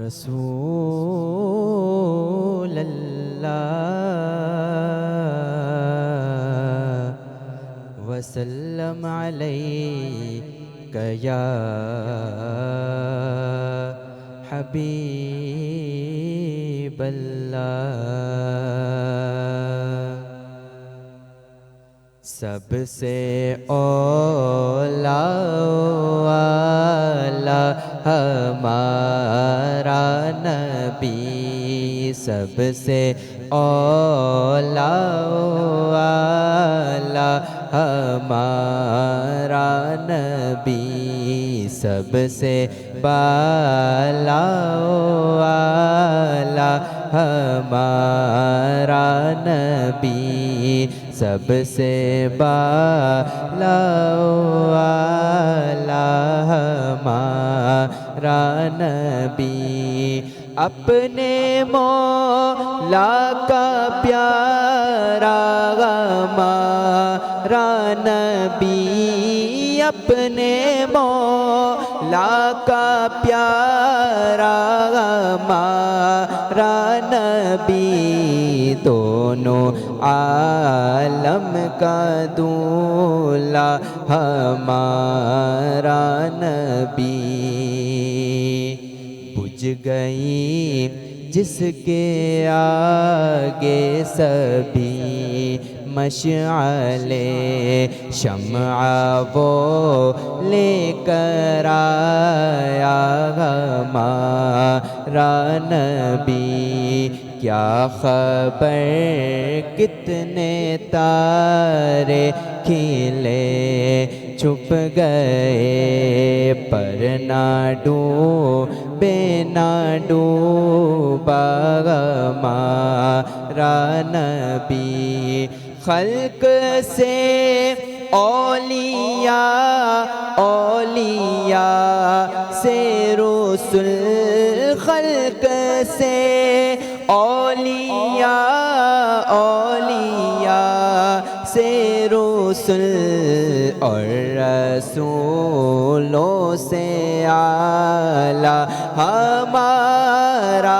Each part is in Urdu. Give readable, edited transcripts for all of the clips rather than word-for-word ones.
رسول اللہ وسلم علیک یا حبیب اللہ سب سے اولا والا ہمارا نبی سب سے اولا والا ہمارا نبی سب سے بالا والا ہمارا نبی سب سے بالا والا ہمارا نبی اپنے مولا کا پیارا ہمارا نبی اپنے مولا کا پیارا ہمارا نبی دونوں عالم کا دولا ہمارا نبی بجھ گئی جس کے آگے سبھی مشعلیں شمع وہ لے کر آیا ہمارا نبی کیا خبر کتنے تارے کھلے چھپ گئے پر نہ ڈوبے نہ ڈوبا ہمارا نبی خلق سے اولیاء اولیاء سے رسل خلق سے اولیاء اولیاء سے رسل اور رسولوں سے اعلیٰ ہمارا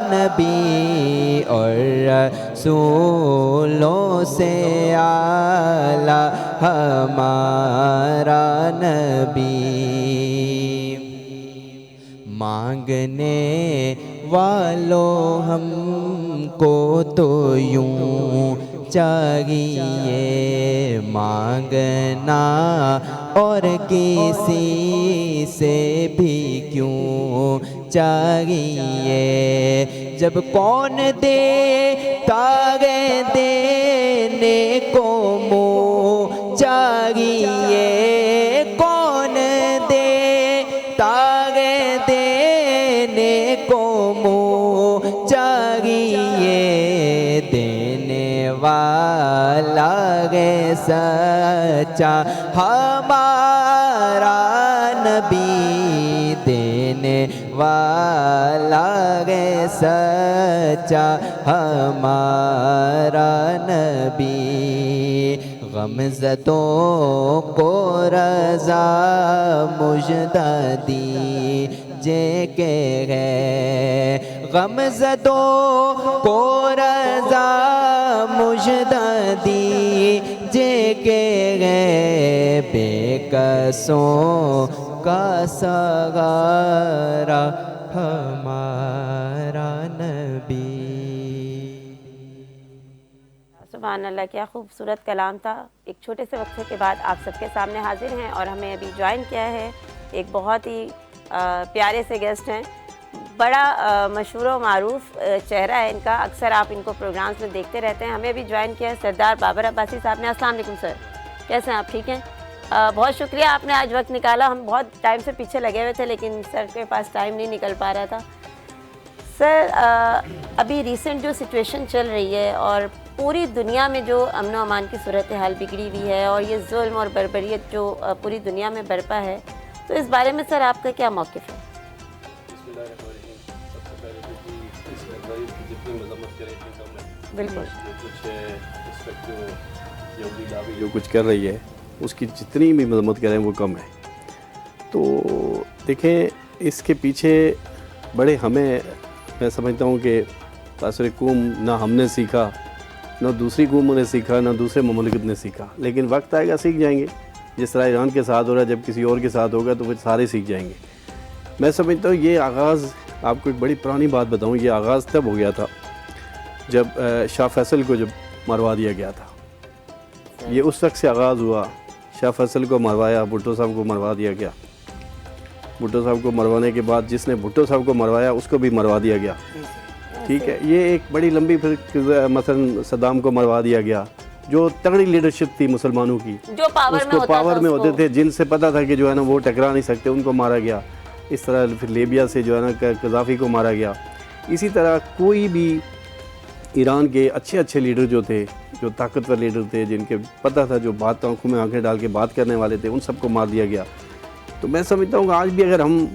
نبی اور رسولوں سے اعلیٰ ہمارا نبی مانگنے والوں ہم کو تو یوں چاہیے مانگنا اور کسی سے بھی کیوں چاہیے جب کون دیتا ہے دینے کو منہ چاہیے کون دیتا ہے دینے کو منہ چاہیے دینے والا ہے سچا ہمارا نبی دینے والا ہے سچا ہمارا نبی غمزدوں کو رضا مژدہ دیجے کہ ہے غمزدوں کو رضا مژدہ دیجے کہ ہے بے کسوں کا سہارا ہمارا نبی سبحان اللہ کیا خوبصورت کلام تھا ایک چھوٹے سے وقفے کے بعد آپ سب کے سامنے حاضر ہیں اور ہمیں ابھی جوائن کیا ہے ایک بہت ہی پیارے سے گیسٹ ہیں بڑا مشہور و معروف چہرہ ہے ان کا اکثر آپ ان کو پروگرامز میں دیکھتے رہتے ہیں ہمیں ابھی جوائن کیا ہے سردار بابر عباسی صاحب نے السلام علیکم سر کیسے ہیں آپ ٹھیک ہیں بہت شکریہ آپ نے آج وقت نکالا ہم بہت ٹائم سے پیچھے لگے ہوئے تھے لیکن سر کے پاس ٹائم نہیں نکل پا رہا تھا سر ابھی ریسنٹ جو سچویشن چل رہی ہے اور پوری دنیا میں جو امن و امان کی صورتحال بگڑی ہوئی ہے اور یہ ظلم اور بربریت جو پوری دنیا میں برپا ہے تو اس بارے میں سر آپ کا کیا موقف ہے بالکل جو کچھ کر رہی ہے اس کی جتنی بھی مذمت کریں وہ کم ہے تو دیکھیں اس کے پیچھے بڑے ہمیں، میں سمجھتا ہوں کہ تاثر قوم نہ ہم نے سیکھا، نہ دوسری قوموں نے سیکھا، نہ دوسرے ممالک نے سیکھا، لیکن وقت آئے گا سیکھ جائیں گے. جس طرح ایران کے ساتھ ہو رہا ہے، جب کسی اور کے ساتھ ہوگا تو وہ سارے سیکھ جائیں گے. میں سمجھتا ہوں یہ آغاز، آپ کو ایک بڑی پرانی بات بتاؤں، یہ آغاز تب ہو گیا تھا جب شاہ فیصل کو جب مروا دیا گیا تھا. یہ اس وقت سے آغاز ہوا. شاہ فیصل کو مروایا، بھٹو صاحب کو مروا دیا گیا. بھٹو صاحب کو مروانے کے بعد جس نے بھٹو صاحب کو مروایا اس کو بھی مروا دیا گیا. ٹھیک ہے، یہ ایک بڑی لمبی، پھر مثلا صدام کو مروا دیا گیا. جو تگڑی لیڈرشپ تھی مسلمانوں کی، جو اس کو پاور میں ہوتے تھے، جن سے پتہ تھا کہ جو ہے نا وہ ٹکرا نہیں سکتے، ان کو مارا گیا. اس طرح پھر لیبیا سے جو ہے نا قذافی کو مارا گیا. اسی طرح کوئی بھی ایران کے اچھے لیڈر جو تھے، جو طاقتور لیڈر تھے، جن کے پتہ تھا، جو بات آنکھوں میں آنکھیں ڈال کے بات کرنے والے تھے، ان سب کو مار دیا گیا. تو میں سمجھتا ہوں کہ آج بھی اگر ہم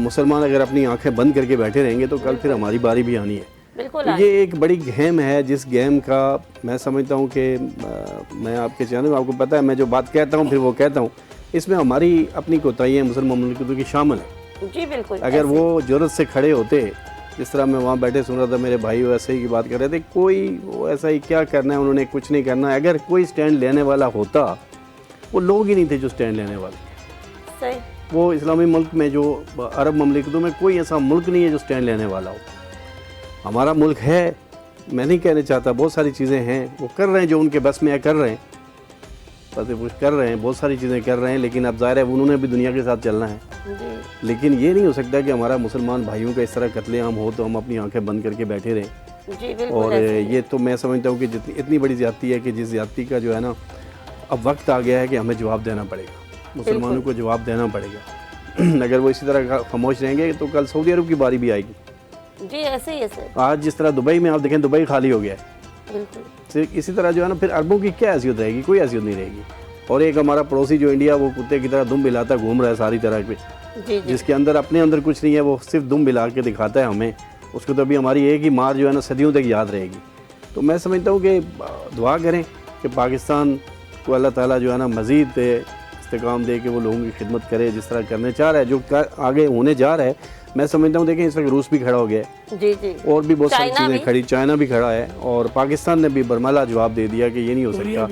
مسلمان اگر اپنی آنکھیں بند کر کے بیٹھے رہیں گے تو کل پھر ہماری باری بھی آنی ہے. بالکل. تو یہ ایک بڑی گیم ہے، جس گیم کا میں سمجھتا ہوں کہ میں آپ کے چینل میں، آپ کو پتہ ہے میں جو بات کہتا ہوں پھر وہ کہتا ہوں، اس میں ہماری اپنی کوتاہیاں مسلمان مملکتوں کی شامل ہیں. جی بالکل. اگر وہ جرأت سے کھڑے ہوتے، جس طرح میں وہاں بیٹھے سن رہا تھا، میرے بھائی ویسے ہی کی بات کر رہے تھے، کوئی وہ ایسا ہی کیا کرنا ہے، انہوں نے کچھ نہیں کرنا ہے. اگر کوئی سٹینڈ لینے والا ہوتا، وہ لوگ ہی نہیں تھے جو سٹینڈ لینے والے. صحیح. وہ اسلامی ملک میں، جو عرب مملکتوں میں کوئی ایسا ملک نہیں ہے جو سٹینڈ لینے والا ہو. ہمارا ملک ہے، میں نہیں کہنا چاہتا، بہت ساری چیزیں ہیں وہ کر رہے ہیں جو ان کے بس میں ہے، کر رہے ہیں، فتح پوش کر رہے ہیں، بہت ساری چیزیں کر رہے ہیں، لیکن اب ظاہر ہے انہوں نے بھی دنیا کے ساتھ چلنا ہے. جی. لیکن یہ نہیں ہو سکتا کہ ہمارا مسلمان بھائیوں کا اس طرح قتل عام ہو تو ہم اپنی آنکھیں بند کر کے بیٹھے رہیں. جی بالکل. اور یہ تو میں سمجھتا ہوں کہ اتنی بڑی زیادتی ہے کہ جس زیادتی کا جو ہے نا اب وقت آ گیا ہے کہ ہمیں جواب دینا پڑے گا، مسلمانوں کو جواب دینا پڑے گا. اگر وہ اسی طرح خاموش رہیں گے تو کل سعودی عرب کی باری بھی آئے گی. جی ایسے ہی ایسے. آج جس طرح دبئی میں آپ دیکھیں، دبئی خالی ہو گیا ہے. بالکل. اسی طرح جو ہے نا پھر عربوں کی کیا حیثیت رہے گی؟ کوئی حیثیت نہیں رہے گی. اور ایک ہمارا پڑوسی جو انڈیا، وہ کتے کی طرح دم بلاتا گھوم رہا ہے ساری طرح پہ، جی. جس کے اندر اپنے اندر کچھ نہیں ہے، وہ صرف دم بلا کے دکھاتا ہے ہمیں. اس کو تو ابھی ہماری ایک ہی مار جو ہے نا صدیوں تک یاد رہے گی. تو میں سمجھتا ہوں کہ دعا کریں کہ پاکستان کو اللہ تعالیٰ جو ہے نا مزید استحکام دے کہ وہ لوگوں کی خدمت کرے جس طرح کرنے چاہ رہا ہے، جو آگے ہونے جا رہا ہے. میں سمجھتا ہوں دیکھیں اس وقت روس بھی کھڑا ہو گیا ہے. جی جی. اور بھی بہت ساری چیزیں کھڑی، چائنا بھی کھڑا ہے، اور پاکستان نے بھی برملا جواب دے دیا کہ یہ نہیں ہو سکتا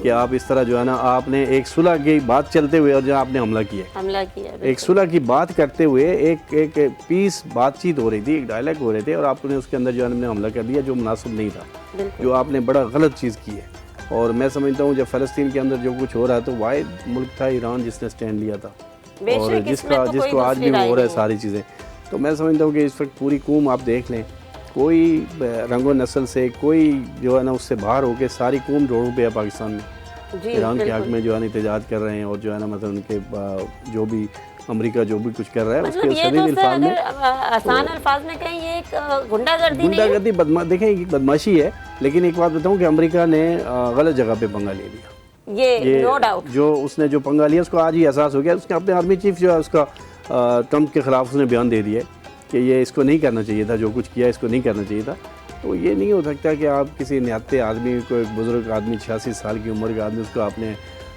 کہ آپ اس طرح جو ہے نا، آپ نے ایک صلح کی بات چلتے ہوئے اور جو آپ نے حملہ کیا، ایک صلح کی بات کرتے ہوئے ایک پیس بات چیت ہو رہی تھی، ایک ڈائلاگ ہو رہے تھے، اور آپ نے اس کے اندر جو ہے نا حملہ کر دیا جو مناسب نہیں تھا، جو آپ نے بڑا غلط چیز کی ہے. اور میں سمجھتا ہوں جب فلسطین کے اندر جو کچھ ہو رہا ہے تو واحد ملک تھا ایران جس نے سٹینڈ لیا تھا، اور جس کو آج بھی ہو رہا ہے ساری چیزیں. تو میں سمجھتا ہوں کہ اس وقت پوری قوم آپ دیکھ لیں، کوئی رنگ و نسل سے، کوئی جو ہے نا اس سے باہر ہو کے ساری قوم روڈوں پہ ہے پاکستان میں. ایران کے حق میں جو ہے نا احتجاج کر رہے ہیں، اور جو ہے نا مطلب ان کے جو بھی امریکہ جو بھی کچھ کر رہا ہے اس کے سبھی الفاظ میں، آسان الفاظ میں کہیں، یہ ایک غنڈہ گردی دیکھیں یہ بدماشی ہے. لیکن ایک بات بتاؤں کہ امریکہ نے غلط جگہ پہ پنگا لے لیا. یہ نو ڈاؤٹ، جو اس نے جو پنگا لیا اس کو آج ہی احساس ہو گیا. اس نے اپنے آرمی چیف جو ہے اس کا ٹرمپ کے خلاف اس نے بیان دے دیا کہ یہ اس کو نہیں کرنا چاہیے تھا، جو کچھ کیا اس کو نہیں کرنا چاہیے تھا. تو یہ نہیں ہو سکتا کہ آپ کسی نہتے آدمی کو، ایک بزرگ آدمی 86 سال کی عمر کا آدمی، اس کو آپ نے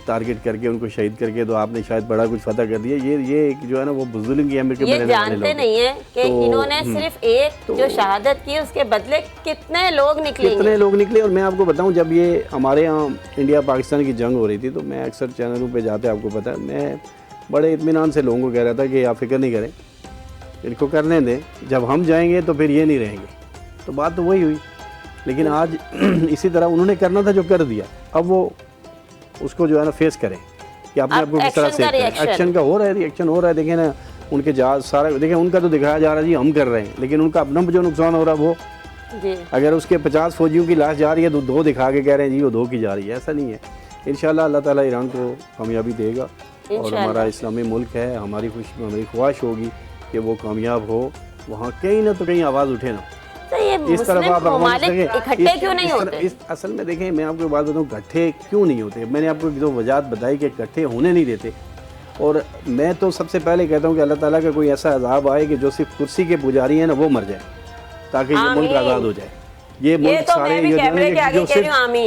ٹارگٹ کر کے ان کو شہید کر کے تو آپ نے شاید بڑا کچھ فتح کر دیا. یہ جو ہے نا وہ بزدلوں کی امریکہ میں رہنے والے لوگ، یہ جانتے نہیں ہیں کہ انہوں نے صرف ایک جو شہادت کی، اس کے بدلے کتنے لوگ نکلے. اور میں آپ کو بتاؤں جب یہ ہمارے یہاں انڈیا پاکستان کی جنگ ہو رہی تھی تو میں اکثر چینلوں پہ جاتے، آپ کو پتہ ہے، میں بڑے اطمینان سے لوگوں کو کہہ رہا تھا کہ آپ فکر نہیں کریں، ان کو کرنے دیں، جب ہم جائیں گے تو پھر یہ نہیں رہیں گے. تو بات تو وہی ہوئی. لیکن آج اسی طرح انہوں نے کرنا تھا جو کر دیا، اب وہ اس کو جو ہے نا فیس کریں کہ اپنے آپ کو کس طرح سے ایکشن کا ہو رہا ہے. ایکشن ہو رہا ہے، دیکھیں نا ان کے جہاز سارا، دیکھیں ان کا تو دکھایا جا رہا ہے جی ہم کر رہے ہیں، لیکن ان کا اپنا جو نقصان ہو رہا ہے وہ، اگر اس کے 50 فوجیوں کی لاش جا رہی ہے تو 2 دکھا کے کہہ رہے ہیں جی وہ 2 کی جا رہی ہے. ایسا نہیں ہے. انشاءاللہ اللہ تعالیٰ ایران کو کامیابی دے گا، اور ہمارا اسلامی ملک ہے، ہماری خواہش ہوگی کہ وہ کامیاب ہو، وہاں کہیں نہ تو کہیں آواز اٹھے نا. اس طرف آپ اکٹھے کیوں نہیں ہوتے؟ اصل میں دیکھیں میں آپ کو بات بتاؤں، اکٹھے کیوں نہیں ہوتے. میں نے آپ کو 2 وجوہات بتائی کہ اکٹھے ہونے نہیں دیتے. اور میں تو سب سے پہلے کہتا ہوں کہ اللہ تعالیٰ کا کوئی ایسا عذاب آئے کہ جو صرف کرسی کے پجاری ہیں نا وہ مر جائے، تاکہ یہ ملک آزاد ہو جائے. یہ ملک سارے جو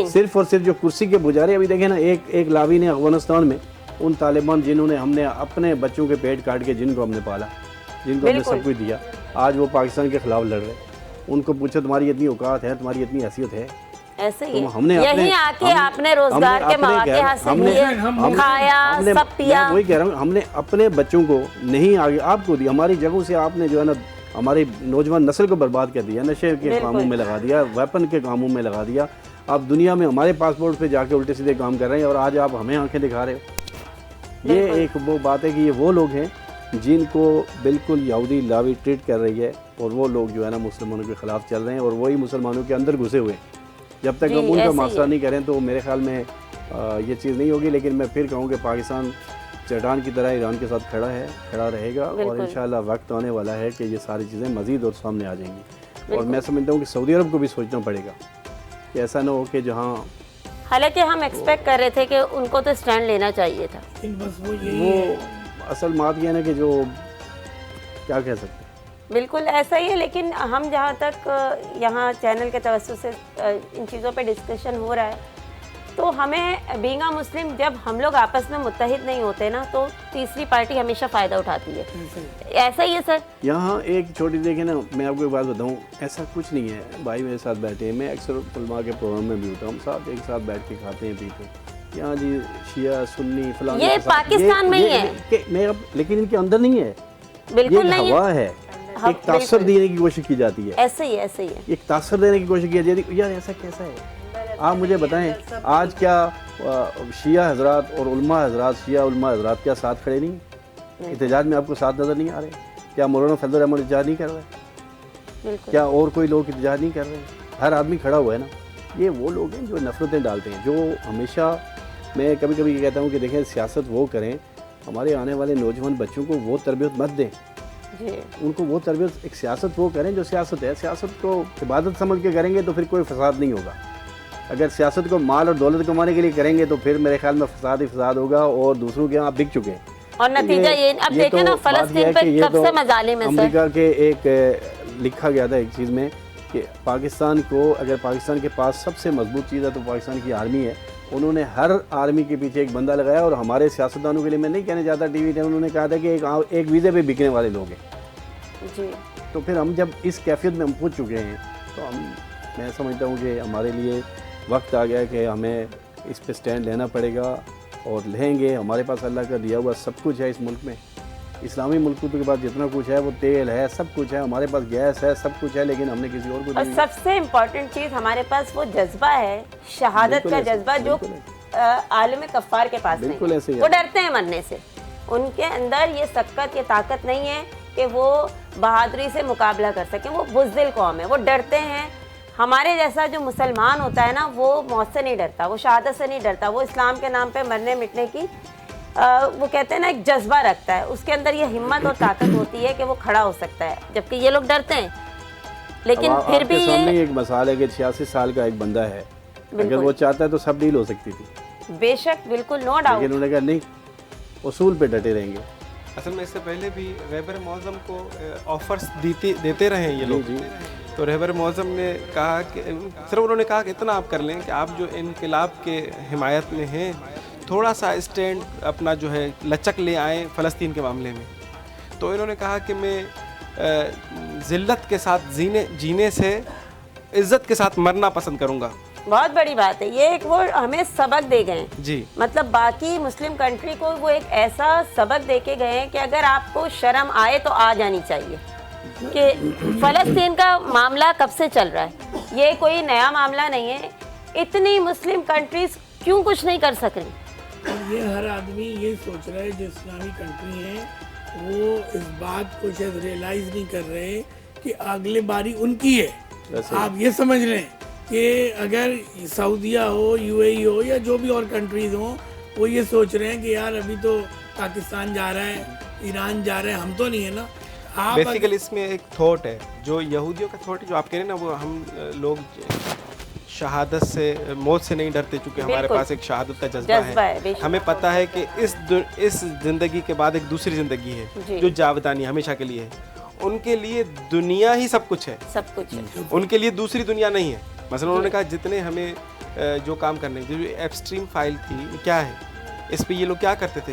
صرف اور صرف جو کرسی کے پجاری. ابھی دیکھیں نا ایک لاوی نے افغانستان میں ان طالبان جنہوں نے ہم نے اپنے بچوں کے پیٹ کاٹ کے جن کو ہم نے پالا، جن کو ہم نے سب کچھ دیا، آج وہ پاکستان کے خلاف لڑ رہے ہیں. ان کو پوچھو تمہاری اتنی اوقات ہے, تمہاری اتنی حیثیت ہے؟ ایسے ہی ہم نے یہیں آ کے آپ نے روزگار کے مواقع حاصل کیے, کھایا, سب پیا. وہی کہہ رہا ہوں, ہم نے اپنے بچوں کو نہیں آگے آپ کو دی, ہماری جگہوں سے آپ نے جو ہے نا ہماری نوجوان نسل کو برباد کر دیا, نشے کے کاموں میں لگا دیا, ویپن کے کاموں میں لگا دیا. آپ دنیا میں ہمارے پاسپورٹ پہ جا کے الٹے سیدھے کام کر رہے ہیں اور آج آپ ہمیں آنکھیں دکھا رہے ہو. یہ ایک وہ بات ہے کہ یہ وہ لوگ ہیں جن کو بالکل یہودی لاوی ٹریٹ کر رہی ہے, اور وہ لوگ جو ہے نا مسلمانوں کے خلاف چل رہے ہیں اور وہی مسلمانوں کے اندر گھسے ہوئے ہیں. جب تک ہم ان کا محاصرہ نہیں کریں تو میرے خیال میں یہ چیز نہیں ہوگی. لیکن میں پھر کہوں کہ پاکستان چٹان کی طرح ایران کے ساتھ کھڑا رہے گا, اور انشاءاللہ وقت آنے والا ہے کہ یہ ساری چیزیں مزید اور سامنے آ جائیں گی. اور میں سمجھتا ہوں کہ سعودی عرب کو بھی سوچنا پڑے گا کہ ایسا نہ ہو کہ جہاں, حالانکہ ہم ایکسپیکٹ کر رہے تھے کہ ان کو تو اسٹینڈ لینا چاہیے تھا. وہ اصل بات یہ ہے نا کہ جو کیا کہہ سکتے ہیں. بالکل ایسا ہی ہے, لیکن ہم جہاں تک یہاں چینل کے توسط سے ان چیزوں پہ ڈسکشن ہو رہا ہے, تو ہمیں بینگ اے مسلم جب ہم لوگ آپس میں متحد نہیں ہوتے نا تو تیسری پارٹی ہمیشہ فائدہ اٹھاتی ہے. ایسا ہی ہے سر. یہاں ایک چھوٹی دیکھیں نا, میں آپ کو ایک بات بتاؤں, ایسا کچھ نہیں ہے. بھائی میرے ساتھ بیٹھے ہیں, میں اکثر علماء کے پروگرام میں بھی ہوتا ہوں, ہم ایک ساتھ بیٹھ کے کھاتے ہیں پیتے ہیں. یہاں جی شیعہ سنی فلاں, یہ پاکستان میں ہی ہے, لیکن ان کے اندر نہیں ہے. بالکل نہیں ہوا ہے, ایک تاثر دینے کی کوشش کی جاتی ہے. ایسے ہی ہے, ایک تاثر دینے کی کوشش کی جاتی ہے. یار ایسا کیسا ہے؟ آپ مجھے بتائیں, آج کیا شیعہ حضرات اور علماء حضرات, شیعہ علماء حضرات کیا ساتھ کھڑے نہیں؟ احتجاج میں آپ کو ساتھ نظر نہیں آ رہے؟ کیا مولانا فضل الرحمن احتجاج نہیں کر رہے؟ کیا اور کوئی لوگ احتجاج نہیں کر رہے؟ ہر آدمی کھڑا ہوا ہے نا. یہ وہ لوگ ہیں جو نفرتیں ڈالتے ہیں, جو ہمیشہ, میں کبھی کبھی یہ کہتا ہوں کہ دیکھیں سیاست وہ کریں, ہمارے آنے والے نوجوان بچوں کو وہ تربیت مت دیں. ان کو وہ تربیت, ایک سیاست وہ کریں جو سیاست ہے. سیاست کو عبادت سمجھ کے کریں گے تو پھر کوئی فساد نہیں ہوگا. اگر سیاست کو مال اور دولت کمانے کے لیے کریں گے تو پھر میرے خیال میں فساد ہی فساد ہوگا, اور دوسروں کے یہاں بک چکے ہیں. اور نتیجہ یہ اب دیکھیں نا, فلسطین پہ کب سے مظالم ہیں. امریکہ کے ایک لکھا گیا تھا ایک چیز میں کہ پاکستان کو, اگر پاکستان کے پاس سب سے مضبوط چیز ہے تو پاکستان کی آرمی ہے. انہوں نے ہر آرمی کے پیچھے ایک بندہ لگایا, اور ہمارے سیاستدانوں کے لیے میں نہیں کہنے چاہتا ٹی وی, انہوں نے کہا تھا کہ ایک ویزے پہ بکنے والے لوگ ہیں. تو پھر ہم جب اس کیفیت میں ہم پہنچ چکے ہیں تو میں سمجھتا ہوں کہ ہمارے لیے وقت آ گیا کہ ہمیں اس پہ سٹینڈ لینا پڑے گا, اور لیں گے. ہمارے پاس اللہ کا دیا ہوا سب کچھ ہے اس ملک میں. اسلامی ملکوں کے پاس جتنا کچھ ہے وہ تیل ہے, سب کچھ ہے, ہمارے پاس گیس ہے, سب کچھ ہے, لیکن ہم نے کسی اور کو نہیں. اور سب سے امپورٹنٹ چیز ہمارے پاس وہ جذبہ ہے, شہادت کا جذبہ, جو عالم کفار کے پاس نہیں. وہ ڈرتے ہیں مرنے سے, ان کے اندر یہ سکت, یہ طاقت نہیں ہے کہ وہ بہادری سے مقابلہ کر سکیں. وہ بزدل قوم ہے, وہ ڈرتے ہیں. ہمارے جیسا جو مسلمان ہوتا ہے نا, وہ موت سے نہیں ڈرتا, وہ شہادت سے نہیں ڈرتا, وہ اسلام کے نام پہ مرنے مٹنے کی وہ کہتے ہیں نا ایک جذبہ رکھتا ہے. اس کے اندر یہ ہمت اور طاقت ہوتی ہے کہ وہ کھڑا ہو سکتا ہے, جبکہ یہ لوگ ڈرتے ہیں. لیکن پھر بھی یہ ایک مثال ہے کہ 86 سال کا ایک بندہ ہے, اگر وہ چاہتا ہے تو سب ڈیل ہو سکتی تھی. بے شک, بالکل, نو ڈاؤٹ. لیکن انہوں نے کہا نہیں, اصول پہ ڈٹے رہیں گے. اصل میں اس سے پہلے بھی رہبر معظم کو آفرز دیتے رہے ہیں یہ لوگ. تو رہبر معظم نے کہا کہ صرف انہوں نے کہا کہ اتنا آپ کر لیں کہ آپ جو انقلاب کے حمایت میں ہیں, تھوڑا سا اسٹینڈ اپنا جو ہے لچک لے آئیں فلسطین کے معاملے میں. تو انہوں نے کہا کہ میں ذلت کے ساتھ جینے سے عزت کے ساتھ مرنا پسند کروں گا. بہت بڑی بات ہے یہ, ایک وہ ہمیں سبق دے گئے ہیں جی. مطلب باقی مسلم کنٹری کو وہ ایک ایسا سبق دے کے گئے ہیں کہ اگر آپ کو شرم آئے تو آ جانی چاہیے. کہ فلسطین کا معاملہ کب سے چل رہا ہے, یہ کوئی نیا معاملہ نہیں ہے. اتنی مسلم کنٹریز کیوں کچھ نہیں کر سک رہی؟ یہ ہر آدمی یہ سوچ رہا ہے جو اسلامی کنٹری ہیں وہ اس بات کو شاید ریئلائز نہیں کر رہے کہ اگلے باری ان کی ہے. آپ یہ سمجھ رہے ہیں کہ اگر سعودیہ ہو, یو اے ای ہو, یا جو بھی اور کنٹریز ہوں, وہ یہ سوچ رہے ہیں کہ یار ابھی تو پاکستان جا رہا ہے, ایران جا رہا ہے, ہم تو نہیں ہے نا. بیسیکلی اس میں ایک تھاٹ ہے جو یہودیوں کا تھاٹ ہے, جو آپ کہہ رہے ہیں نا, وہ ہم لوگ شہادت سے, موت سے نہیں ڈرتے, چونکہ ہمارے پاس ایک شہادت کا جذبہ ہے. ہمیں پتہ ہے کہ اس زندگی کے بعد ایک دوسری زندگی ہے جو جاودانی ہمیشہ کے لیے ہے. ان کے لیے دنیا ہی سب کچھ ہے, سب کچھ ہے, ان کے لیے دوسری دنیا نہیں ہے. مثلا انہوں نے کہا جتنے ہمیں جو کام کرنے, جو ایپسٹریم فائل تھی کیا ہے, اس پہ یہ لوگ کیا کرتے تھے,